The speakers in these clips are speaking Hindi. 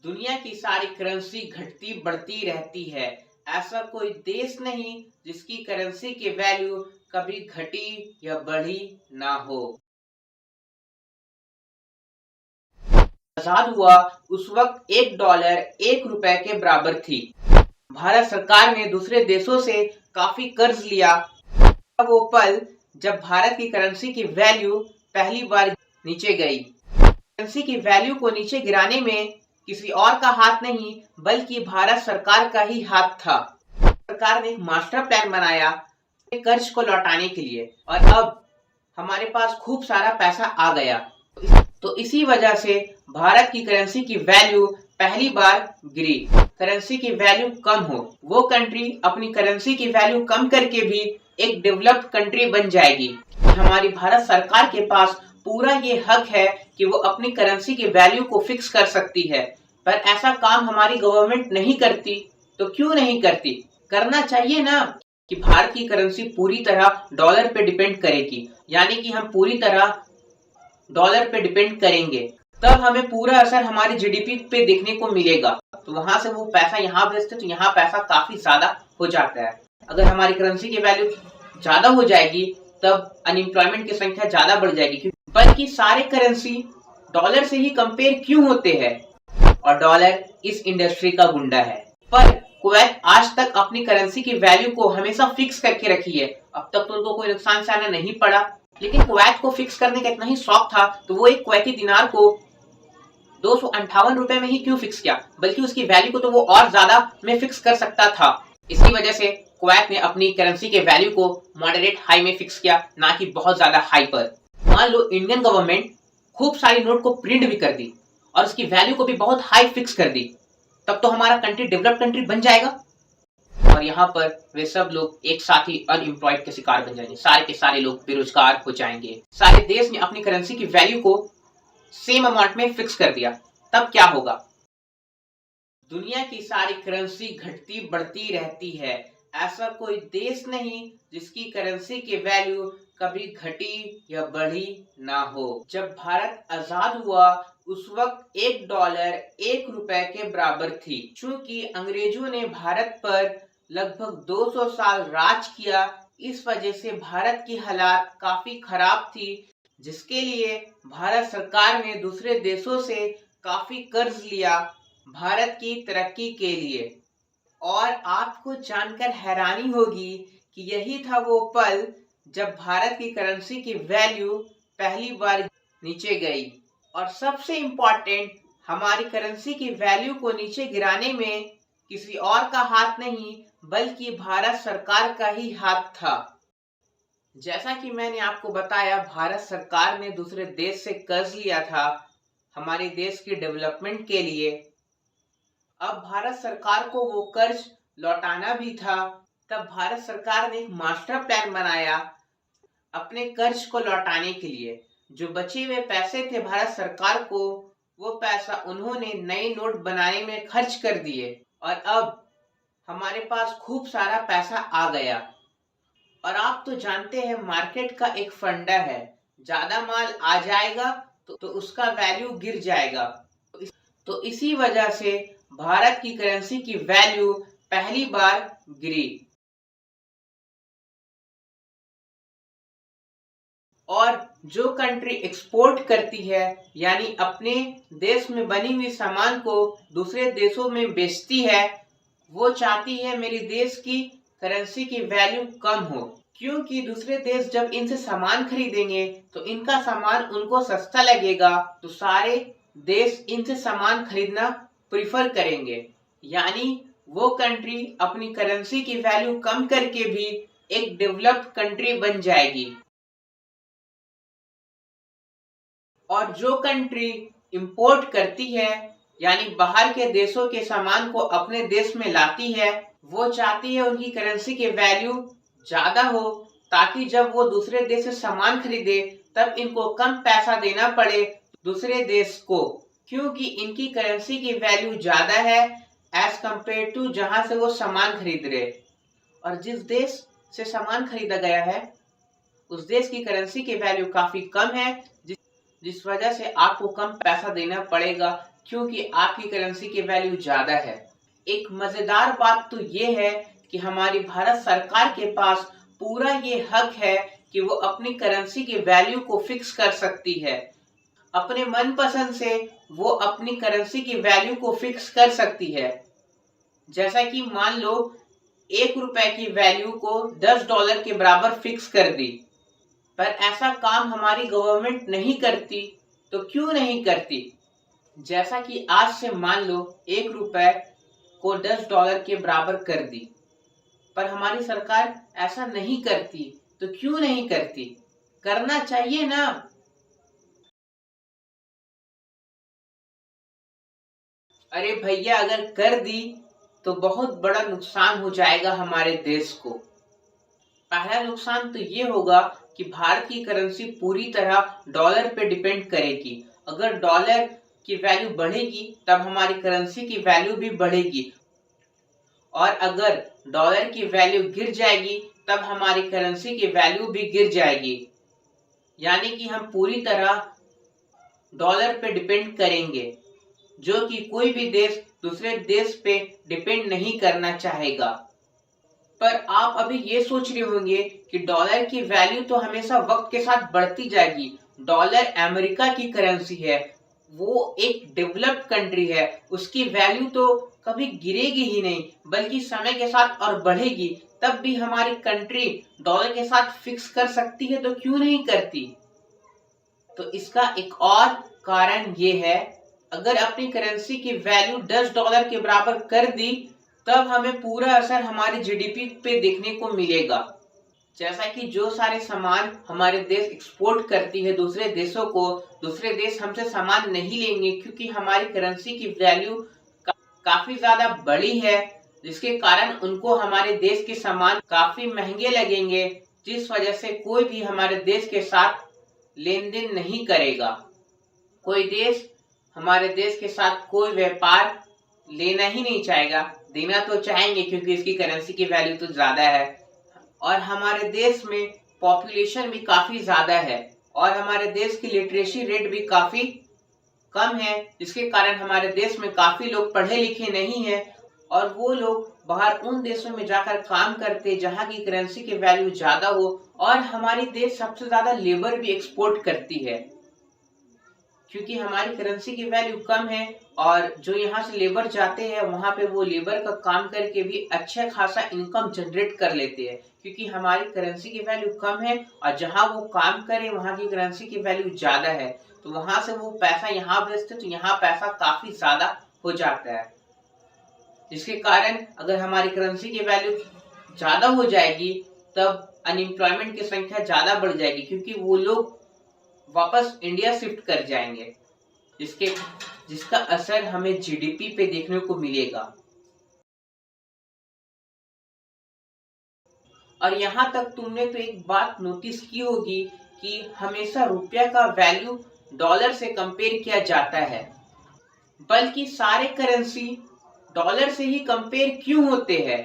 दुनिया की सारी करेंसी घटती बढ़ती रहती है। ऐसा कोई देश नहीं जिसकी करेंसी की वैल्यू कभी घटी या बढ़ी ना हो। आजाद हुआ उस वक्त $1 $1 के बराबर थी। भारत सरकार ने दूसरे देशों से काफी कर्ज लिया। वो पल जब भारत की करेंसी की वैल्यू पहली बार नीचे गई। करेंसी की वैल्यू को नीचे गिराने में किसी और का हाथ नहीं बल्कि भारत सरकार का ही हाथ था। सरकार ने एक मास्टर प्लान बनाया कर्ज को लौटाने के लिए और अब हमारे पास खूब सारा पैसा आ गया। तो इसी वजह से भारत की करेंसी की वैल्यू पहली बार गिरी। करेंसी की वैल्यू कम हो, वो कंट्री अपनी करेंसी की वैल्यू कम करके भी एक डेवलप्ड कंट्री बन जाएगी। हमारी भारत सरकार के पास पूरा ये हक है कि वो अपनी करेंसी की वैल्यू को फिक्स कर सकती है, पर ऐसा काम हमारी गवर्नमेंट नहीं करती। तो क्यों नहीं करती? करना चाहिए ना कि भारत की करेंसी पूरी तरह डॉलर पे डिपेंड करेगी, यानी कि हम पूरी तरह डॉलर पे डिपेंड करेंगे, तब हमें पूरा असर हमारे जीडीपी पे देखने को मिलेगा। तो वहां से वो पैसा यहाँ भेजते तो यहाँ पैसा काफी ज्यादा हो जाता है। अगर हमारी करेंसी की वैल्यू ज्यादा हो जाएगी तब अनएम्प्लॉयमेंट की संख्या ज्यादा बढ़ जाएगी। बल्कि सारे करेंसी डॉलर से ही कंपेयर क्यों होते हैं? और डॉलर इस इंडस्ट्री का गुंडा है। पर कुवैत आज तक अपनी करेंसी की वैल्यू को हमेशा फिक्स करके रखी है। अब तक तो उनको कोई नुकसान सहना नहीं पड़ा, लेकिन कुवैत को फिक्स करने का इतना ही शौक था तो वो एक कुवैती दिनार को 258 रुपए में ही क्यों फिक्स किया, बल्कि उसकी वैल्यू को तो वो और ज्यादा में फिक्स कर सकता था। इसी वजह से कुवैत ने अपनी करेंसी के वैल्यू को मॉडरेट हाई में फिक्स किया, ना कि बहुत ज्यादा हाई पर। मान लो इंडियन गवर्नमेंट खूब सारी नोट को प्रिंट भी कर दी और उसकी वैल्यू को भी बहुत हाई फिक्स कर दी, तब तो हमारा कंट्री डेवलप्ड कंट्री बन जाएगा और यहाँ पर वे सब लोग एक साथ ही अनएम्प्लॉयड के शिकार बन जाएंगे। सारे के सारे लोग बेरोजगार हो जाएंगे। सारे देश ने अपनी करेंसी की वैल्यू को सेम अमाउंट में फिक्स कर दिया, तब क्या होगा? दुनिया की सारी करेंसी घटती बढ़ती रहती है। ऐसा कोई देश नहीं जिसकी करेंसी की वैल्यू कभी घटी या बढ़ी ना हो। जब भारत आजाद हुआ उस वक्त $1 $1 के बराबर थी। चूंकि अंग्रेजों ने भारत पर लगभग 200 साल राज किया, इस वजह से भारत की हालात काफी खराब थी, जिसके लिए भारत सरकार ने दूसरे देशों से काफी कर्ज लिया भारत की तरक्की के लिए। और आपको जानकर हैरानी होगी कि यही था वो पल जब भारत की करेंसी की वैल्यू पहली बार नीचे गई। और सबसे इम्पोर्टेंट, हमारी करेंसी की वैल्यू को नीचे गिराने में किसी और का हाथ नहीं बल्कि भारत सरकार का ही हाथ था। जैसा कि मैंने आपको बताया, भारत सरकार ने दूसरे देश से कर्ज लिया था हमारे देश की डेवलपमेंट के लिए। अब भारत सरकार को वो कर्ज लौटाना भी था, तब भारत सरकार ने एक मास्टर प्लान बनाया अपने कर्ज को लौटाने के लिए। जो बचे हुए पैसे थे भारत सरकार को, वो पैसा उन्होंने नए नोट बनाने में खर्च कर दिए और अब हमारे पास खूब सारा पैसा आ गया। और आप तो जानते हैं मार्केट का एक फंडा है, ज्यादा माल आ जाएगा तो उसका वैल्यू गिर जाएगा। तो इसी वजह से भारत की करेंसी की वैल्यू पहली बार गिरी। और जो कंट्री एक्सपोर्ट करती है, यानी अपने देश में बनी हुई सामान को दूसरे देशों में बेचती है, वो चाहती है मेरे देश की करेंसी की वैल्यू कम हो, क्योंकि दूसरे देश जब इनसे सामान खरीदेंगे तो इनका सामान उनको सस्ता लगेगा, तो सारे देश इनसे सामान खरीदना प्रिफर करेंगे। यानी वो कंट्री अपनी करेंसी की वैल्यू कम करके भी एक डेवलप्ड कंट्री बन जाएगी। और जो कंट्री इंपोर्ट करती है, यानी बाहर के देशों के सामान को अपने देश में लाती है, वो चाहती है उनकी करेंसी की वैल्यू ज्यादा हो, ताकि जब वो दूसरे देश से सामान खरीदे तब इनको कम पैसा देना पड़े दूसरे देश को, क्योंकि इनकी करेंसी की वैल्यू ज्यादा है एज कंपेयर टू जहां से वो सामान खरीद रहे। और जिस देश से सामान खरीदा गया है उस देश की करेंसी की वैल्यू काफी कम है, जिस वजह से आपको कम पैसा देना पड़ेगा क्योंकि आपकी करेंसी की वैल्यू ज्यादा है। एक मजेदार बात तो ये है कि हमारी भारत सरकार के पास पूरा ये हक है कि वो अपनी करेंसी की वैल्यू को फिक्स कर सकती है। अपने मनपसंद से वो अपनी करेंसी की वैल्यू को फिक्स कर सकती है। जैसा कि मान लो 1 रुपए की वैल्यू को $10 के बराबर फिक्स कर दी, पर ऐसा काम हमारी गवर्नमेंट नहीं करती। तो क्यों नहीं करती? जैसा कि आज से मान लो 1 रुपए को $10 के बराबर कर दी, पर हमारी सरकार ऐसा नहीं करती। तो क्यों नहीं करती? करना चाहिए ना। अरे भैया, अगर कर दी तो बहुत बड़ा नुकसान हो जाएगा हमारे देश को। पहला नुकसान तो ये होगा कि भारत की करेंसी पूरी तरह डॉलर पे डिपेंड करेगी। अगर डॉलर की वैल्यू बढ़ेगी तब हमारी करेंसी की वैल्यू भी बढ़ेगी, और अगर डॉलर की वैल्यू गिर जाएगी तब हमारी करेंसी की वैल्यू भी गिर जाएगी। यानी कि हम पूरी तरह डॉलर पे डिपेंड करेंगे, जो कि कोई भी देश दूसरे देश पे डिपेंड नहीं करना चाहेगा। पर आप अभी ये सोच रहे होंगे कि डॉलर की वैल्यू तो हमेशा वक्त के साथ बढ़ती जाएगी। डॉलर अमेरिका की करेंसी है, वो एक डेवलप्ड कंट्री है, उसकी वैल्यू तो कभी गिरेगी ही नहीं, बल्कि समय के साथ और बढ़ेगी। तब भी हमारी कंट्री डॉलर के साथ फिक्स कर सकती है, तो क्यों नहीं करती? तो इसका एक और कारण ये है, अगर अपनी करेंसी की वैल्यू $10 के बराबर कर दी तब हमें पूरा असर हमारी जीडीपी पे देखने को मिलेगा। जैसा कि जो सारे सामान हमारे देश एक्सपोर्ट करती है दूसरे देशों को, दूसरे देश हमसे सामान नहीं लेंगे क्योंकि हमारी करेंसी की वैल्यू काफी ज्यादा बड़ी है, जिसके कारण उनको हमारे देश के सामान काफी महंगे लगेंगे, जिस वजह से कोई भी हमारे देश के साथ लेन देन नहीं करेगा। कोई देश हमारे देश के साथ कोई व्यापार लेना ही नहीं चाहेगा। देना तो चाहेंगे क्योंकि इसकी करेंसी की वैल्यू तो ज्यादा है, और हमारे देश में पॉपुलेशन भी काफी ज्यादा है, और हमारे देश की लिटरेसी रेट भी काफी कम है, जिसके कारण हमारे देश में काफी लोग पढ़े लिखे नहीं हैं, और वो लोग बाहर उन देशों में जाकर काम करते जहां की करेंसी की वैल्यू ज्यादा हो। और हमारी देश सबसे ज्यादा लेबर भी एक्सपोर्ट करती है, क्योंकि हमारी करेंसी की वैल्यू कम है, और जो यहाँ से लेबर जाते हैं वहां पे वो लेबर का काम करके भी अच्छा खासा इनकम जनरेट कर लेते हैं, क्योंकि हमारी करेंसी की वैल्यू कम है, और जहाँ वो काम करे वहाँ की करेंसी की वैल्यू ज्यादा है, तो वहां से वो पैसा यहाँ भेजते तो यहाँ पैसा काफी ज्यादा हो जाता है। जिसके कारण अगर हमारी करेंसी की वैल्यू ज्यादा हो जाएगी तब अनएम्प्लॉयमेंट की संख्या ज्यादा बढ़ जाएगी, क्योंकि वो लोग वापस इंडिया शिफ्ट कर जाएंगे, जिसका असर हमें जीडीपी पे देखने को मिलेगा। और यहाँ तक तुमने तो एक बात नोटिस की होगी कि हमेशा रुपया का वैल्यू डॉलर से कंपेयर किया जाता है, बल्कि सारे करेंसी डॉलर से ही कंपेयर क्यों होते हैं?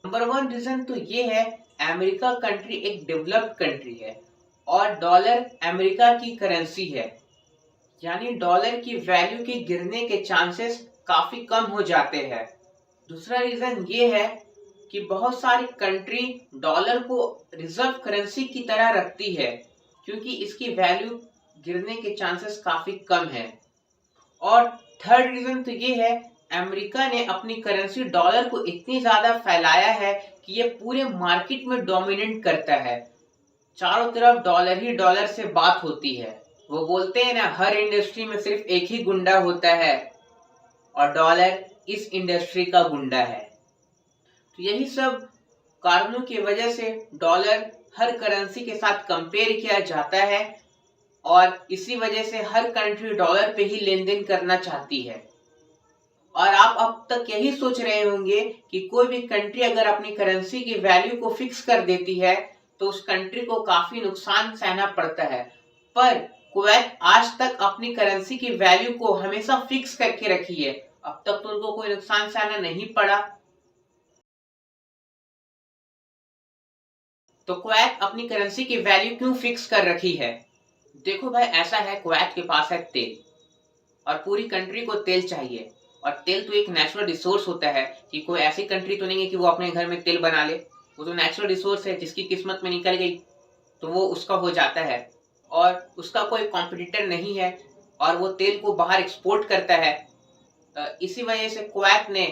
नंबर 1 रीजन तो ये है, अमेरिका कंट्री एक डेवलप्ड कंट्री है और डॉलर अमेरिका की करेंसी है, यानी डॉलर की वैल्यू के गिरने के चांसेस काफी कम हो जाते हैं। दूसरा रीजन ये है कि बहुत सारी कंट्री डॉलर को रिजर्व करेंसी की तरह रखती है, क्योंकि इसकी वैल्यू गिरने के चांसेस काफी कम है। और थर्ड रीजन तो ये है, अमेरिका ने अपनी करेंसी डॉलर को इतनी ज्यादा फैलाया है कि ये पूरे मार्केट में डोमिनेट करता है। चारों तरफ डॉलर ही डॉलर से बात होती है। वो बोलते हैं ना, हर इंडस्ट्री में सिर्फ एक ही गुंडा होता है, और डॉलर इस इंडस्ट्री का गुंडा है। तो यही सब कारणों की वजह से डॉलर हर करेंसी के साथ कंपेयर किया जाता है, और इसी वजह से हर कंट्री डॉलर पे ही लेन देन करना चाहती है। और आप अब तक यही सोच रहे होंगे कि कोई भी कंट्री अगर अपनी करेंसी की वैल्यू को फिक्स कर देती है तो उस कंट्री को काफी नुकसान सहना पड़ता है, पर कुवैत आज तक अपनी करेंसी की वैल्यू को हमेशा फिक्स करके रखी है। अब तक तो उनको कोई नुकसान सहना नहीं पड़ा। तो कुवैत अपनी करेंसी की वैल्यू क्यों फिक्स कर रखी है? देखो भाई, ऐसा है, कुवैत के पास है तेल, और पूरी कंट्री को तेल चाहिए। और तेल तो एक नेचुरल रिसोर्स होता है कि कोई ऐसी कंट्री तो नहीं है कि वो अपने घर में तेल बना ले। वो तो नेचुरल रिसोर्स है, जिसकी किस्मत में निकल गई तो वो उसका हो जाता है और उसका कोई कॉम्पिटिटर नहीं है और वो तेल को बाहर एक्सपोर्ट करता है। इसी वजह से कुवैत ने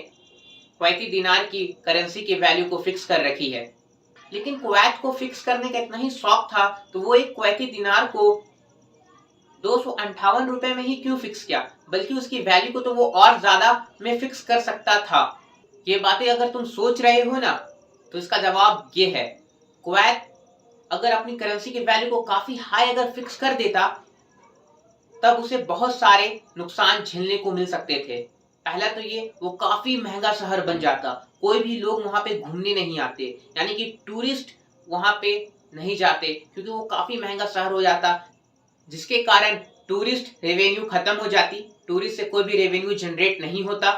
कुवैती दिनार की करेंसी की वैल्यू को फिक्स कर रखी है। लेकिन कुवैत को फिक्स करने का इतना ही शौक था तो वो एक कुवैती दिनार को 258 रुपए में ही क्यों फिक्स किया, बल्कि उसकी वैल्यू को तो वो और ज्यादा में फिक्स कर सकता था। ये बातें अगर तुम सोच रहे हो ना, तो इसका जवाब ये है, कुवैत अगर अपनी करेंसी की वैल्यू को काफी हाई अगर फिक्स कर देता तब उसे बहुत सारे नुकसान झेलने को मिल सकते थे। पहला तो ये, वो काफी महंगा शहर बन जाता, कोई भी लोग वहां पे घूमने नहीं आते, यानी कि टूरिस्ट वहां पे नहीं जाते क्योंकि वो काफी महंगा शहर हो जाता, जिसके कारण टूरिस्ट रेवेन्यू खत्म हो जाती, टूरिस्ट से कोई भी रेवेन्यू जनरेट नहीं होता,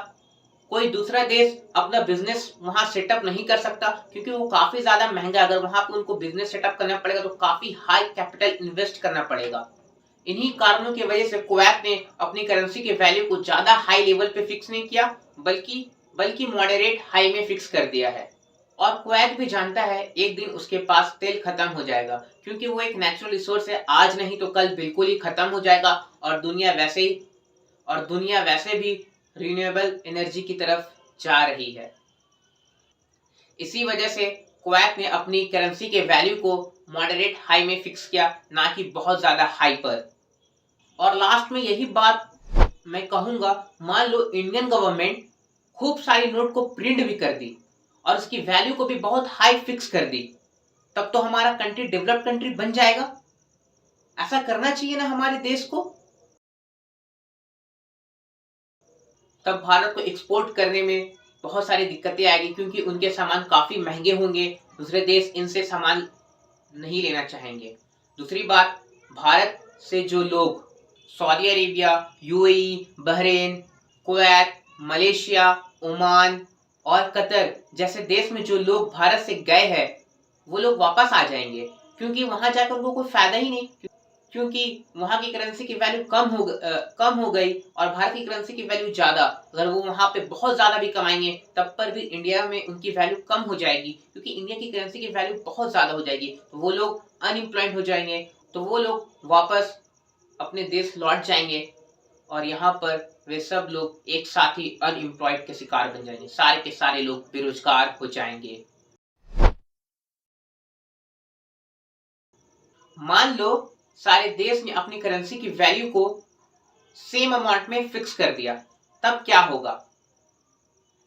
कोई दूसरा देश अपना बिजनेस वहां सेटअप नहीं कर सकता क्योंकि वो काफी ज्यादा महंगा, अगर वहां पे उनको बिजनेस सेटअप करना पड़ेगा तो काफी हाई कैपिटल इन्वेस्ट करना पड़ेगा। इन्हीं कारणों की वजह से कुवैत ने अपनी करेंसी के वैल्यू को ज्यादा हाई लेवल पे फिक्स नहीं किया, बल्कि बल्कि मॉडरेट हाई में फिक्स कर दिया है। और कुवैत भी जानता है एक दिन उसके पास तेल खत्म हो जाएगा, क्योंकि वो एक नेचुरल रिसोर्स है, आज नहीं तो कल बिल्कुल ही खत्म हो जाएगा और दुनिया वैसे भी रिन्यूएबल एनर्जी की तरफ जा रही है। इसी वजह से कुवैत ने अपनी करेंसी के वैल्यू को मॉडरेट हाई में फिक्स किया, ना कि बहुत ज्यादा हाई पर। और लास्ट में यही बात मैं कहूंगा, मान लो इंडियन गवर्नमेंट खूब सारी नोट को प्रिंट भी कर दी और उसकी वैल्यू को भी बहुत हाई फिक्स कर दी, तब तो हमारा कंट्री डेवलप्ड कंट्री बन जाएगा। ऐसा करना चाहिए ना हमारे देश को। तब भारत को एक्सपोर्ट करने में बहुत सारी दिक्कतें आएगी क्योंकि उनके सामान काफी महंगे होंगे, दूसरे देश इनसे सामान नहीं लेना चाहेंगे। दूसरी बात, भारत से जो लोग Saudi Arabia, UAE, Bahrain, Kuwait, Malaysia, Oman और कतर जैसे देश में जो लोग भारत से गए हैं वो लोग वापस आ जाएंगे, क्योंकि वहां जाकर उनको कोई फायदा ही नहीं, क्योंकि वहां की करेंसी की वैल्यू कम हो गई और भारत की करेंसी की वैल्यू ज्यादा। अगर वो वहां पे बहुत ज्यादा भी कमाएंगे तब पर भी इंडिया में उनकी वैल्यू कम हो जाएगी, क्योंकि इंडिया की करेंसी की वैल्यू बहुत ज्यादा हो जाएगी, तो वो लोग अनएम्प्लॉयड हो जाएंगे, तो वो लोग वापस अपने देश लौट जाएंगे और यहाँ पर वे सब लोग एक साथ ही अनएम्प्लॉयड के शिकार बन जाएंगे, सारे के सारे लोग बेरोजगार हो जाएंगे। मान लो सारे देश ने अपनी करेंसी की वैल्यू को सेम अमाउंट में फिक्स कर दिया, तब क्या होगा?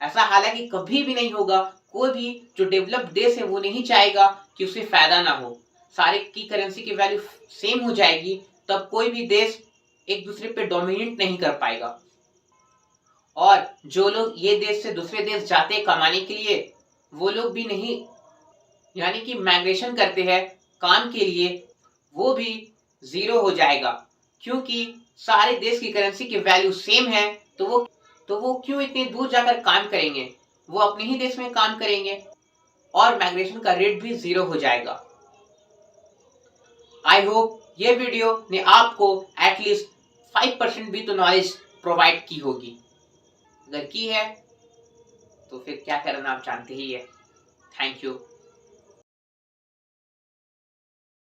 ऐसा हालांकि कभी भी नहीं होगा। कोई भी जो डेवलप्ड देश है वो नहीं चाहेगा कि उसे फायदा ना हो। सारे की करेंसी की वैल्यू सेम हो जाएगी, तब कोई भी देश एक दूसरे पे डोमिनेट नहीं कर पाएगा। और जो लोग ये देश से दूसरे देश जाते हैं कमाने के लिए, वो लोग भी नहीं, यानी कि माइग्रेशन करते हैं काम के लिए, वो भी जीरो हो जाएगा, क्योंकि सारे देश की करेंसी की वैल्यू सेम है, तो वो क्यों इतनी दूर जाकर काम करेंगे, वो अपने ही देश में काम करेंगे और माइग्रेशन का रेट भी जीरो हो जाएगा। आई होप ये वीडियो ने आपको एटलीस्ट 5% भी तो नॉलेज प्रोवाइड की होगी। अगर की है तो फिर क्या करना आप जानते ही है। Thank you.